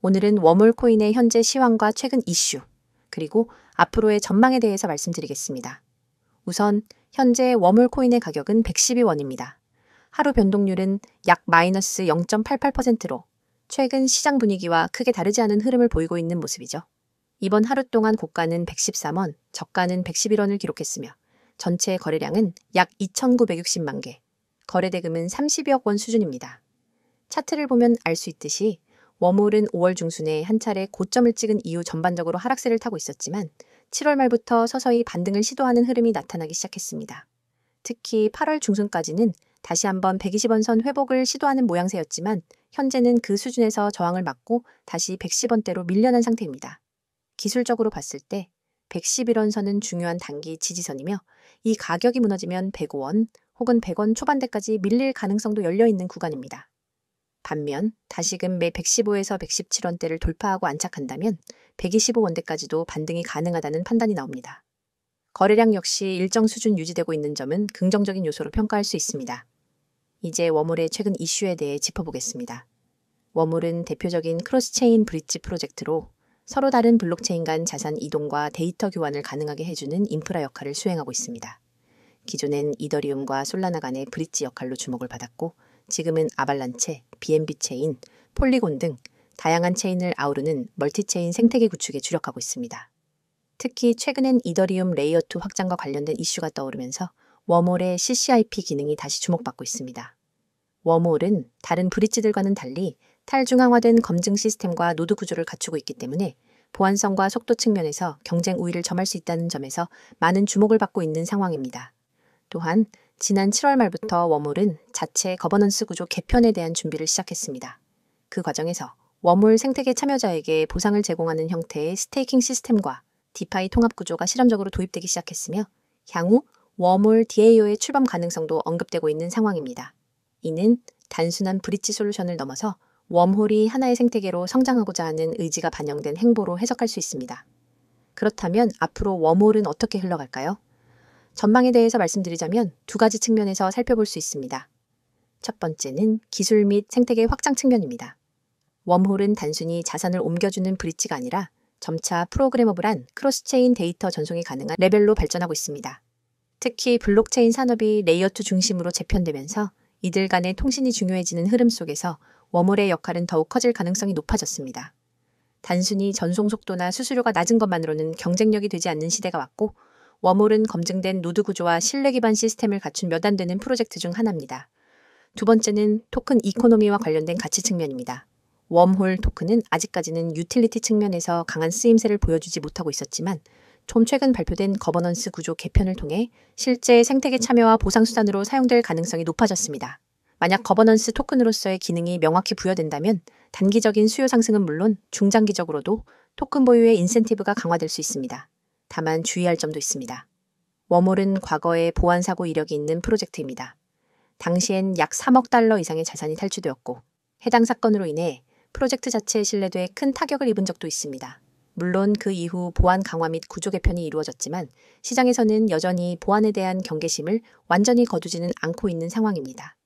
오늘은 웜홀 코인의 현재 시황과 최근 이슈, 그리고 앞으로의 전망에 대해서 말씀드리겠습니다. 우선 현재 웜홀 코인의 가격은 112원입니다. 하루 변동률은 약 마이너스 0.88%로 최근 시장 분위기와 크게 다르지 않은 흐름을 보이고 있는 모습이죠. 이번 하루 동안 고가는 113원, 저가는 111원을 기록했으며 전체 거래량은 약 2,960만 개, 거래 대금은 30여억 원 수준입니다. 차트를 보면 알 수 있듯이 웜홀은 5월 중순에 한 차례 고점을 찍은 이후 전반적으로 하락세를 타고 있었지만 7월 말부터 서서히 반등을 시도하는 흐름이 나타나기 시작했습니다. 특히 8월 중순까지는 다시 한번 120원 선 회복을 시도하는 모양새였지만 현재는 그 수준에서 저항을 맞고 다시 110원대로 밀려난 상태입니다. 기술적으로 봤을 때 111원 선은 중요한 단기 지지선이며 이 가격이 무너지면 105원 혹은 100원 초반대까지 밀릴 가능성도 열려있는 구간입니다. 반면 다시금 매 115에서 117원대를 돌파하고 안착한다면 125원대까지도 반등이 가능하다는 판단이 나옵니다. 거래량 역시 일정 수준 유지되고 있는 점은 긍정적인 요소로 평가할 수 있습니다. 이제 웜홀의 최근 이슈에 대해 짚어보겠습니다. 웜홀은 대표적인 크로스체인 브릿지 프로젝트로 서로 다른 블록체인 간 자산 이동과 데이터 교환을 가능하게 해주는 인프라 역할을 수행하고 있습니다. 기존엔 이더리움과 솔라나 간의 브릿지 역할로 주목을 받았고 지금은 아발란체, BNB 체인, 폴리곤 등 다양한 체인을 아우르는 멀티체인 생태계 구축에 주력하고 있습니다. 특히 최근엔 이더리움 레이어2 확장과 관련된 이슈가 떠오르면서 웜홀의 CCIP 기능이 다시 주목받고 있습니다. 웜홀은 다른 브릿지들과는 달리 탈중앙화된 검증 시스템과 노드 구조를 갖추고 있기 때문에 보안성과 속도 측면에서 경쟁 우위를 점할 수 있다는 점에서 많은 주목을 받고 있는 상황입니다. 또한 지난 7월 말부터 웜홀은 자체 거버넌스 구조 개편에 대한 준비를 시작했습니다. 그 과정에서 웜홀 생태계 참여자에게 보상을 제공하는 형태의 스테이킹 시스템과 디파이 통합 구조가 실험적으로 도입되기 시작했으며 향후 웜홀 DAO의 출범 가능성도 언급되고 있는 상황입니다. 이는 단순한 브릿지 솔루션을 넘어서 웜홀이 하나의 생태계로 성장하고자 하는 의지가 반영된 행보로 해석할 수 있습니다. 그렇다면 앞으로 웜홀은 어떻게 흘러갈까요? 전망에 대해서 말씀드리자면 두 가지 측면에서 살펴볼 수 있습니다. 첫 번째는 기술 및 생태계 확장 측면입니다. 웜홀은 단순히 자산을 옮겨주는 브릿지가 아니라 점차 프로그래머블한 크로스체인 데이터 전송이 가능한 레벨로 발전하고 있습니다. 특히 블록체인 산업이 레이어2 중심으로 재편되면서 이들 간의 통신이 중요해지는 흐름 속에서 웜홀의 역할은 더욱 커질 가능성이 높아졌습니다. 단순히 전송 속도나 수수료가 낮은 것만으로는 경쟁력이 되지 않는 시대가 왔고 웜홀은 검증된 노드 구조와 신뢰 기반 시스템을 갖춘 몇 안 되는 프로젝트 중 하나입니다. 두 번째는 토큰 이코노미와 관련된 가치 측면입니다. 웜홀 토큰은 아직까지는 유틸리티 측면에서 강한 쓰임새를 보여주지 못하고 있었지만 좀 최근 발표된 거버넌스 구조 개편을 통해 실제 생태계 참여와 보상 수단으로 사용될 가능성이 높아졌습니다. 만약 거버넌스 토큰으로서의 기능이 명확히 부여된다면 단기적인 수요 상승은 물론 중장기적으로도 토큰 보유의 인센티브가 강화될 수 있습니다. 다만 주의할 점도 있습니다. 웜홀은 과거에 보안 사고 이력이 있는 프로젝트입니다. 당시엔 약 3억 달러 이상의 자산이 탈취되었고 해당 사건으로 인해 프로젝트 자체의 신뢰도에 큰 타격을 입은 적도 있습니다. 물론 그 이후 보안 강화 및 구조 개편이 이루어졌지만 시장에서는 여전히 보안에 대한 경계심을 완전히 거두지는 않고 있는 상황입니다.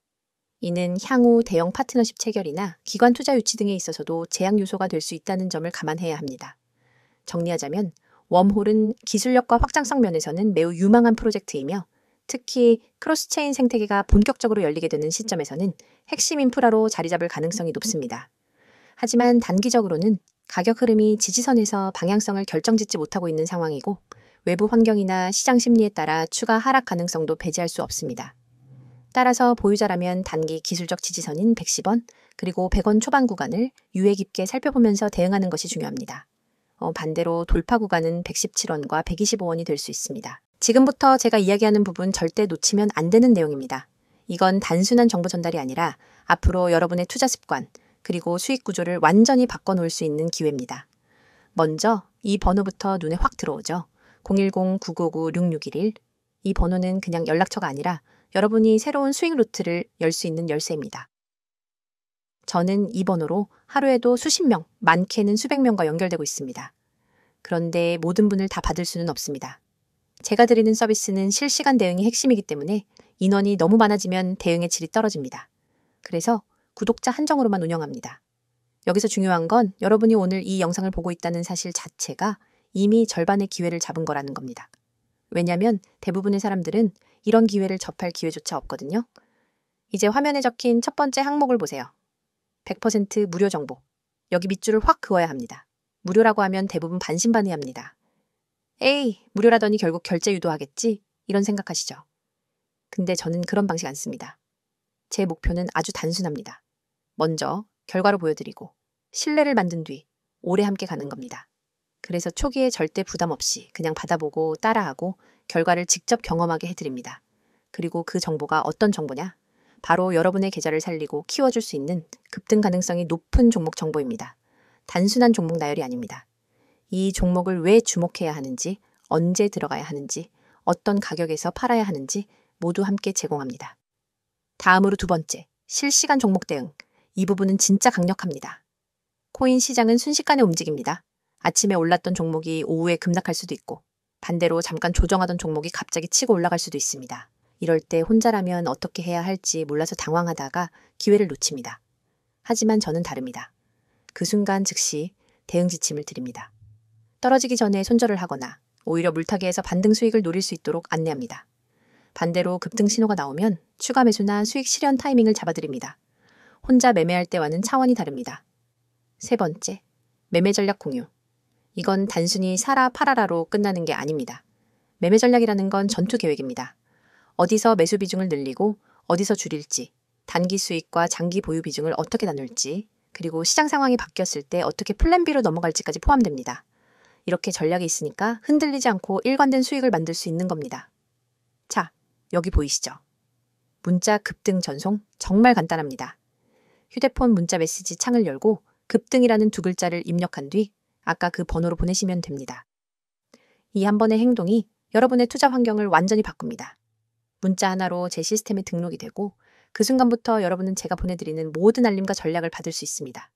이는 향후 대형 파트너십 체결이나 기관 투자 유치 등에 있어서도 제약 요소가 될 수 있다는 점을 감안해야 합니다. 정리하자면 웜홀은 기술력과 확장성 면에서는 매우 유망한 프로젝트이며 특히 크로스체인 생태계가 본격적으로 열리게 되는 시점에서는 핵심 인프라로 자리 잡을 가능성이 높습니다. 하지만 단기적으로는 가격 흐름이 지지선에서 방향성을 결정짓지 못하고 있는 상황이고 외부 환경이나 시장 심리에 따라 추가 하락 가능성도 배제할 수 없습니다. 따라서 보유자라면 단기 기술적 지지선인 110원 그리고 100원 초반 구간을 유의 깊게 살펴보면서 대응하는 것이 중요합니다. 반대로 돌파 구간은 117원과 125원이 될 수 있습니다. 지금부터 제가 이야기하는 부분 절대 놓치면 안 되는 내용입니다. 이건 단순한 정보 전달이 아니라 앞으로 여러분의 투자 습관 그리고 수익 구조를 완전히 바꿔놓을 수 있는 기회입니다. 먼저 이 번호부터 눈에 확 들어오죠. 010-959-6611. 이 번호는 그냥 연락처가 아니라 여러분이 새로운 수익 루트를 열 수 있는 열쇠입니다. 저는 이 번호로 하루에도 수십 명, 많게는 수백 명과 연결되고 있습니다. 그런데 모든 분을 다 받을 수는 없습니다. 제가 드리는 서비스는 실시간 대응이 핵심이기 때문에 인원이 너무 많아지면 대응의 질이 떨어집니다. 그래서 구독자 한정으로만 운영합니다. 여기서 중요한 건 여러분이 오늘 이 영상을 보고 있다는 사실 자체가 이미 절반의 기회를 잡은 거라는 겁니다. 왜냐하면 대부분의 사람들은 이런 기회를 접할 기회조차 없거든요. 이제 화면에 적힌 첫 번째 항목을 보세요. 100% 무료 정보. 여기 밑줄을 확 그어야 합니다. 무료라고 하면 대부분 반신반의합니다. 에이, 무료라더니 결국 결제 유도하겠지? 이런 생각하시죠. 근데 저는 그런 방식 안 씁니다. 제 목표는 아주 단순합니다. 먼저 결과로 보여드리고 신뢰를 만든 뒤 오래 함께 가는 겁니다. 그래서 초기에 절대 부담 없이 그냥 받아보고 따라하고 결과를 직접 경험하게 해드립니다. 그리고 그 정보가 어떤 정보냐? 바로 여러분의 계좌를 살리고 키워줄 수 있는 급등 가능성이 높은 종목 정보입니다. 단순한 종목 나열이 아닙니다. 이 종목을 왜 주목해야 하는지, 언제 들어가야 하는지, 어떤 가격에서 팔아야 하는지 모두 함께 제공합니다. 다음으로 두 번째, 실시간 종목 대응. 이 부분은 진짜 강력합니다. 코인 시장은 순식간에 움직입니다. 아침에 올랐던 종목이 오후에 급락할 수도 있고 반대로 잠깐 조정하던 종목이 갑자기 치고 올라갈 수도 있습니다. 이럴 때 혼자라면 어떻게 해야 할지 몰라서 당황하다가 기회를 놓칩니다. 하지만 저는 다릅니다. 그 순간 즉시 대응 지침을 드립니다. 떨어지기 전에 손절을 하거나 오히려 물타기에서 반등 수익을 노릴 수 있도록 안내합니다. 반대로 급등 신호가 나오면 추가 매수나 수익 실현 타이밍을 잡아드립니다. 혼자 매매할 때와는 차원이 다릅니다. 세 번째, 매매 전략 공유. 이건 단순히 사라 팔아라로 끝나는 게 아닙니다. 매매 전략이라는 건 전투 계획입니다. 어디서 매수 비중을 늘리고 어디서 줄일지, 단기 수익과 장기 보유 비중을 어떻게 나눌지, 그리고 시장 상황이 바뀌었을 때 어떻게 플랜 B로 넘어갈지까지 포함됩니다. 이렇게 전략이 있으니까 흔들리지 않고 일관된 수익을 만들 수 있는 겁니다. 자, 여기 보이시죠? 문자 급등 전송 정말 간단합니다. 휴대폰 문자 메시지 창을 열고 급등이라는 두 글자를 입력한 뒤 아까 그 번호로 보내시면 됩니다. 이 한 번의 행동이 여러분의 투자 환경을 완전히 바꿉니다. 문자 하나로 제 시스템에 등록이 되고 그 순간부터 여러분은 제가 보내드리는 모든 알림과 전략을 받을 수 있습니다.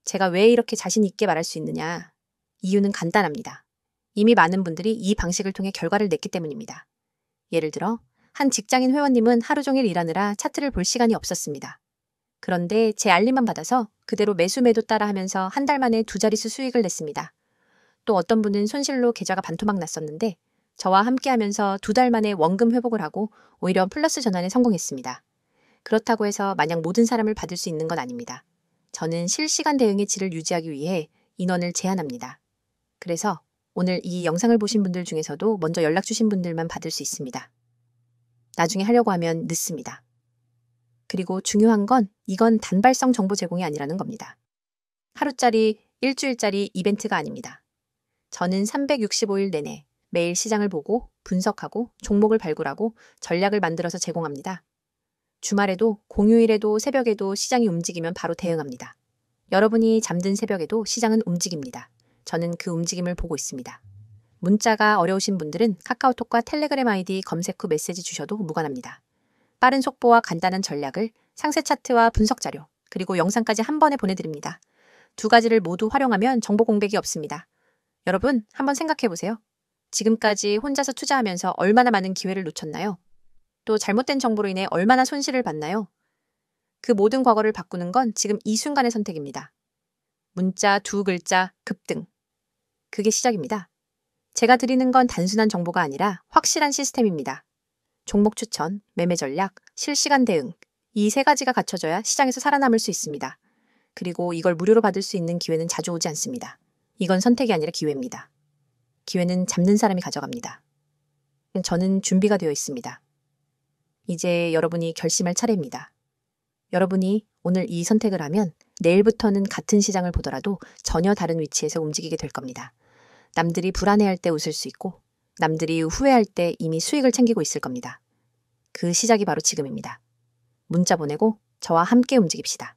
제가 왜 이렇게 자신 있게 말할 수 있느냐? 이유는 간단합니다. 이미 많은 분들이 이 방식을 통해 결과를 냈기 때문입니다. 예를 들어 한 직장인 회원님은 하루 종일 일하느라 차트를 볼 시간이 없었습니다. 그런데 제 알림만 받아서 그대로 매수 매도 따라 하면서 한 달 만에 두 자릿수 수익을 냈습니다. 또 어떤 분은 손실로 계좌가 반토막 났었는데 저와 함께 하면서 두 달 만에 원금 회복을 하고 오히려 플러스 전환에 성공했습니다. 그렇다고 해서 마냥 모든 사람을 받을 수 있는 건 아닙니다. 저는 실시간 대응의 질을 유지하기 위해 인원을 제한합니다. 그래서 오늘 이 영상을 보신 분들 중에서도 먼저 연락 주신 분들만 받을 수 있습니다. 나중에 하려고 하면 늦습니다. 그리고 중요한 건 이건 단발성 정보 제공이 아니라는 겁니다. 하루짜리, 일주일짜리 이벤트가 아닙니다. 저는 365일 내내 매일 시장을 보고 분석하고 종목을 발굴하고 전략을 만들어서 제공합니다. 주말에도 공휴일에도 새벽에도 시장이 움직이면 바로 대응합니다. 여러분이 잠든 새벽에도 시장은 움직입니다. 저는 그 움직임을 보고 있습니다. 문자가 어려우신 분들은 카카오톡과 텔레그램 아이디 검색 후 메시지 주셔도 무관합니다. 빠른 속보와 간단한 전략을 상세 차트와 분석 자료, 그리고 영상까지 한 번에 보내드립니다. 두 가지를 모두 활용하면 정보 공백이 없습니다. 여러분, 한번 생각해 보세요. 지금까지 혼자서 투자하면서 얼마나 많은 기회를 놓쳤나요? 또 잘못된 정보로 인해 얼마나 손실을 봤나요? 그 모든 과거를 바꾸는 건 지금 이 순간의 선택입니다. 문자 두 글자 급등. 그게 시작입니다. 제가 드리는 건 단순한 정보가 아니라 확실한 시스템입니다. 종목 추천, 매매 전략, 실시간 대응. 이 세 가지가 갖춰져야 시장에서 살아남을 수 있습니다. 그리고 이걸 무료로 받을 수 있는 기회는 자주 오지 않습니다. 이건 선택이 아니라 기회입니다. 기회는 잡는 사람이 가져갑니다. 저는 준비가 되어 있습니다. 이제 여러분이 결심할 차례입니다. 여러분이 오늘 이 선택을 하면 내일부터는 같은 시장을 보더라도 전혀 다른 위치에서 움직이게 될 겁니다. 남들이 불안해할 때 웃을 수 있고 남들이 후회할 때 이미 수익을 챙기고 있을 겁니다. 그 시작이 바로 지금입니다. 문자 보내고 저와 함께 움직입시다.